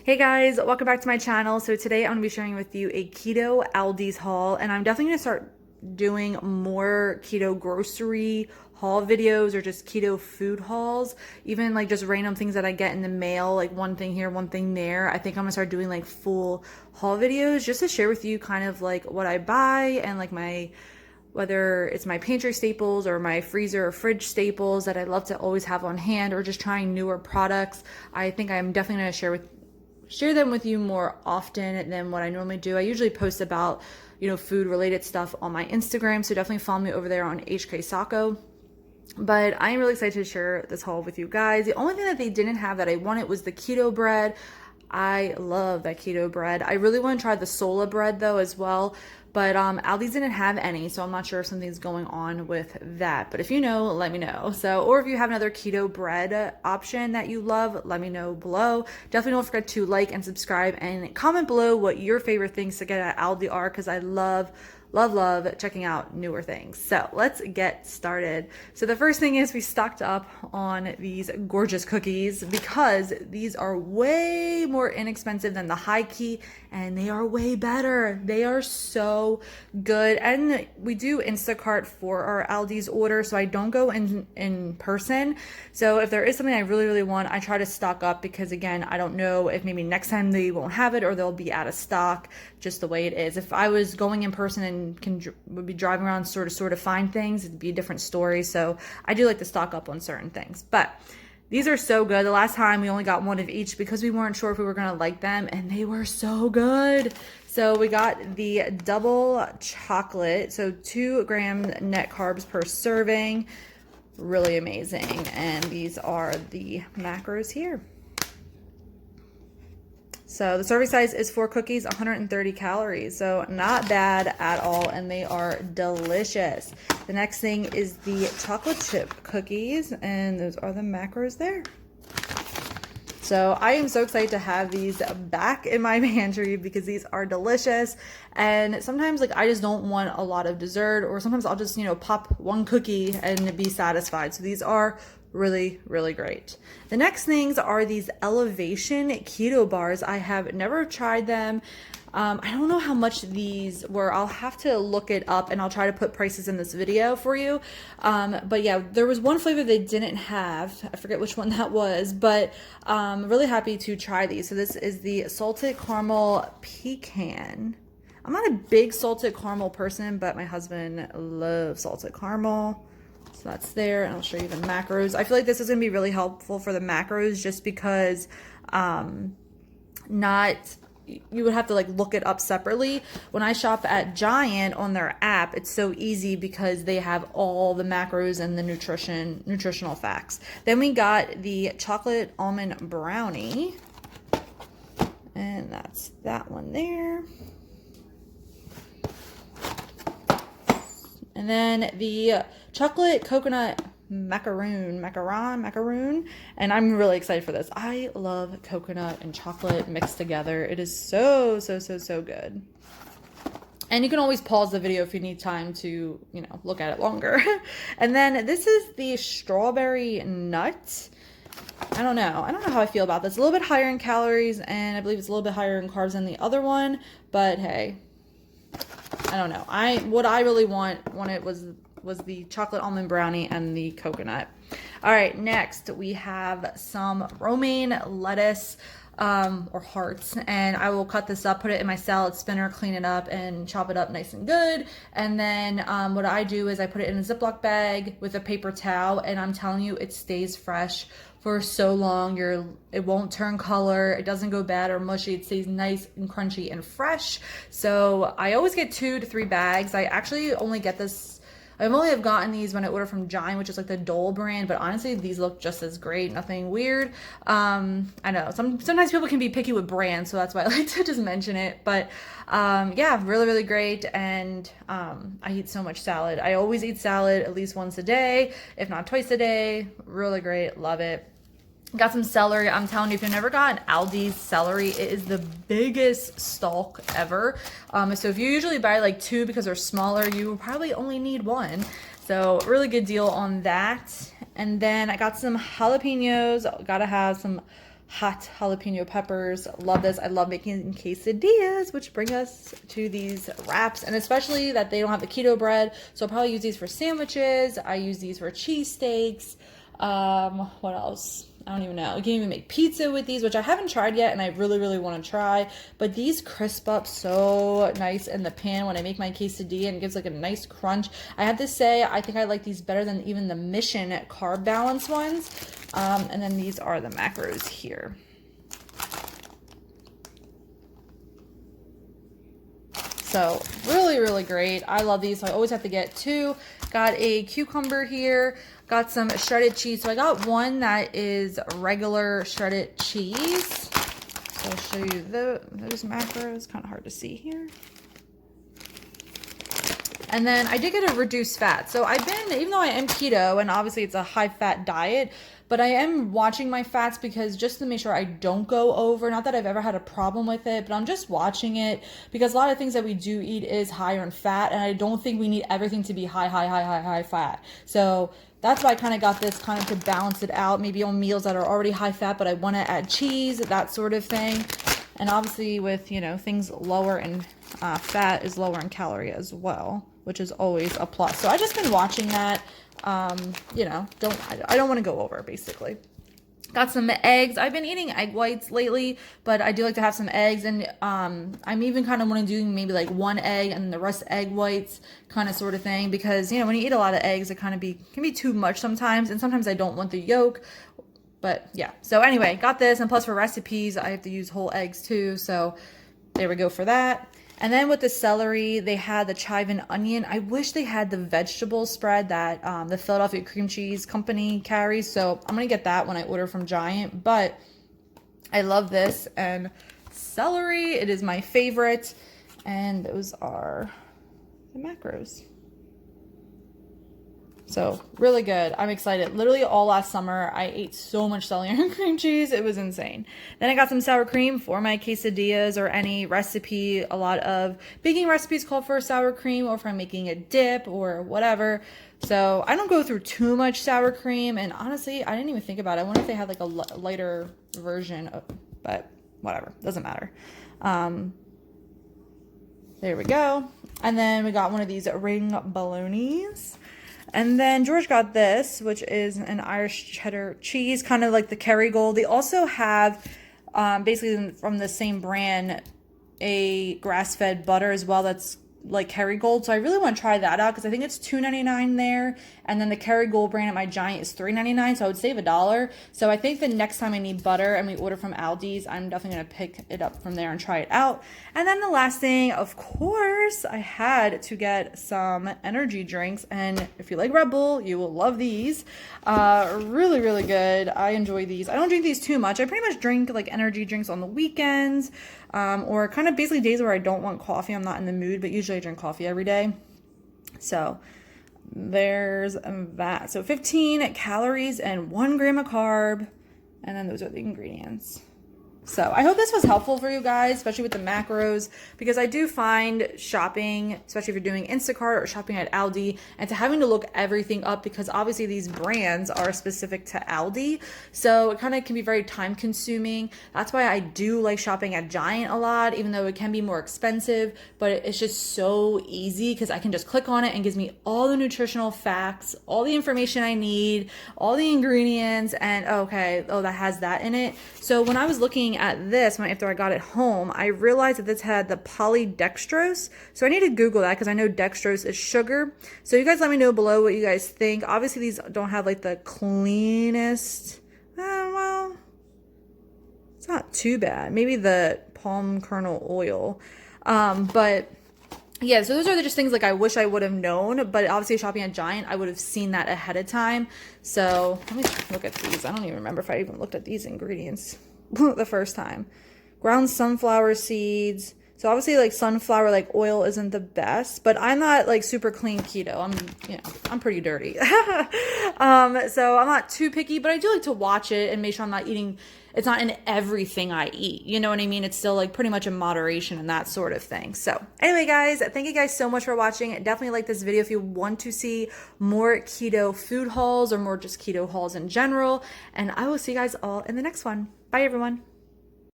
Hey guys, welcome back to my channel. So today I'm going to be sharing with you a keto Aldi's haul, and I'm definitely going to start doing more keto grocery haul videos or just keto food hauls, even like just random things that I get in the mail, like one thing here, one thing there. I think I'm going to start doing like full haul videos just to share with you kind of like what I buy and like my whether it's my pantry staples or my freezer or fridge staples that I love to always have on hand, or just trying newer products. I think I'm definitely going to share them with you more often than what I normally do. I usually post about, food related stuff on my Instagram, so definitely follow me over there on HKSOCKO. But I am really excited to share this haul with you guys. The only thing that they didn't have that I wanted was the keto bread. I love that keto bread. I really want to try the Sola bread though as well, but Aldi's didn't have any, so I'm not sure if something's going on with that. But if you know, let me know. So, or if you have another keto bread option that you love, let me know below. Definitely don't forget to like and subscribe and comment below what your favorite things to get at Aldi are, because I love checking out newer things. So let's get started. So the first thing is we stocked up on these gorgeous cookies because these are way more inexpensive than the high key, and they are way better. They are so good. And we do Instacart for our Aldi's order, so I don't go in person. So if there is something I really want, I try to stock up, because again, I don't know if maybe next time they won't have it or they'll be out of stock, just the way it is. If I was going in person and would be driving around store to store to find things, it'd be a different story. So I do like to stock up on certain things, but these are so good. The last time we only got one of each because we weren't sure if we were gonna like them, and they were so good. So we got the double chocolate, so 2 gram net carbs per serving, really amazing. And these are the macros here. So the serving size is 4 cookies, 130 calories. So not bad at all, and they are delicious. The next thing is the chocolate chip cookies, and those are the macros there. So I am so excited to have these back in my pantry because these are delicious. And sometimes like I just don't want a lot of dessert, or sometimes I'll just, pop one cookie and be satisfied. So these are really great. The next things are these Elevation Keto Bars. I have never tried them. I don't know how much these were. I'll have to look it up, and I'll try to put prices in this video for you. But yeah, there was one flavor they didn't have. I forget which one that was, but really happy to try these. So this is the salted caramel pecan. I'm not a big salted caramel person, but my husband loves salted caramel. So that's there, and I'll show you the macros. I feel like this is going to be really helpful for the macros, just because you would have to like look it up separately. When I shop at Giant on their app, it's so easy because they have all the macros and the nutritional facts. Then we got the chocolate almond brownie, and that's that one there. And then the chocolate coconut macaroon, and I'm really excited for this. I love coconut and chocolate mixed together. It is so good. And you can always pause the video if you need time to, look at it longer. And then this is the strawberry nut. I don't know how I feel about this. A little bit higher in calories, and I believe it's a little bit higher in carbs than the other one, but hey, I don't know. What I really wanted was the chocolate almond brownie and the coconut. All right, next we have some romaine lettuce or hearts, and I will cut this up, put it in my salad spinner, clean it up, and chop it up nice and good. And then what I do is I put it in a Ziploc bag with a paper towel, and I'm telling you, it stays fresh for so long. It won't turn color, it doesn't go bad or mushy, it stays nice and crunchy and fresh. So I always get 2 to 3 bags. I actually only get this, I've only have gotten these when I order from Giant, which is like the Dole brand, but honestly, these look just as great. Nothing weird. I know sometimes people can be picky with brands, so that's why I like to just mention it. But yeah, really great. And I eat so much salad. I always eat salad at least once a day, if not twice a day. Really great. Love it. Got some celery. I'm telling you, if you've never gotten Aldi's celery, it is the biggest stalk ever. So if you usually buy like 2 because they're smaller, you probably only need 1. So really good deal on that. And then I got some jalapenos. Gotta have some hot jalapeno peppers. Love this. I love making quesadillas, which bring us to these wraps, and especially that they don't have the keto bread. So I'll probably use these for sandwiches. I use these for cheesesteaks. What else? I don't even know. You can even make pizza with these, which I haven't tried yet, and I really, really want to try. But these crisp up so nice in the pan when I make my quesadilla, and it gives like a nice crunch. I have to say, I think I like these better than even the Mission carb balance ones. And then these are the macros here. So really, really great. I love these. So I always have to get two. Got a cucumber here. Got some shredded cheese. So I got one that is regular shredded cheese. So I'll show you those macros. Kind of hard to see here. And then I did get a reduced fat. So I've been, even though I am keto, and obviously it's a high fat diet, but I am watching my fats because just to make sure I don't go over. Not that I've ever had a problem with it, but I'm just watching it because a lot of things that we do eat is higher in fat, and I don't think we need everything to be high fat. So that's why I kind of got this kind of to balance it out. Maybe on meals that are already high fat, but I want to add cheese, that sort of thing. And obviously with, you know, things lower in fat is lower in calorie as well, which is always a plus. So I just been watching that. You know, I don't want to go over, basically. Got some eggs. I've been eating egg whites lately, but I do like to have some eggs, and I'm even kind of want to do maybe like one egg and the rest egg whites kind of sort of thing, because you know when you eat a lot of eggs, it kind of can be too much sometimes, and sometimes I don't want the yolk. But yeah, so anyway, got this, and plus for recipes I have to use whole eggs too, so there we go for that. And then with the celery, they had the chive and onion. I wish they had the vegetable spread that the Philadelphia cream cheese company carries. So I'm going to get that when I order from Giant. But I love this. And celery, it is my favorite. And those are the macros. So really good. I'm excited. Literally all last summer, I ate so much celery and cream cheese. It was insane. Then I got some sour cream for my quesadillas or any recipe. A lot of baking recipes call for sour cream, or if I'm making a dip or whatever. So I don't go through too much sour cream. And honestly, I didn't even think about it. I wonder if they had like a lighter version of, but whatever. Doesn't matter. There we go. And then we got one of these ring bolognas. And then George got this, which is an Irish cheddar cheese, kind of like the Kerrygold. They also have, basically from the same brand, a grass-fed butter as well that's like Kerrygold. So I really want to try that out because I think it's $2.99 there. And then the Kerrygold brand at my Giant is $3.99, so I would save $1. So I think the next time I need butter and we order from Aldi's, I'm definitely going to pick it up from there and try it out. And then the last thing, of course, I had to get some energy drinks. And if you like Red Bull, you will love these. Really, really good. I enjoy these. I don't drink these too much. I pretty much drink like energy drinks on the weekends, or kind of basically days where I don't want coffee. I'm not in the mood, but usually I drink coffee every day. So there's that. So 15 calories and 1 gram of carb. And then those are the ingredients. So I hope this was helpful for you guys, especially with the macros, because I do find shopping, especially if you're doing Instacart or shopping at Aldi, and to having to look everything up, because obviously these brands are specific to Aldi. So it kind of can be very time consuming. That's why I do like shopping at Giant a lot, even though it can be more expensive, but it's just so easy because I can just click on it and gives me all the nutritional facts, all the information I need, all the ingredients, and okay, oh, that has that in it. So when I was looking at this after I got it home, I realized that this had the polydextrose. So I need to Google that because I know dextrose is sugar. So you guys let me know below what you guys think. Obviously these don't have like the cleanest, well, it's not too bad. Maybe the palm kernel oil. But yeah, so those are just things like I wish I would have known, but obviously shopping at Giant, I would have seen that ahead of time. So let me look at these. I don't even remember if I even looked at these ingredients the first time. Ground sunflower seeds. So obviously like sunflower like oil isn't the best, but I'm not like super clean keto. I'm pretty dirty. So I'm not too picky, but I do like to watch it and make sure I'm not eating it's not in everything I eat. You know what I mean? It's still like pretty much in moderation and that sort of thing. So anyway, guys, thank you guys so much for watching. Definitely like this video if you want to see more keto food hauls or more just keto hauls in general. And I will see you guys all in the next one. Bye, everyone.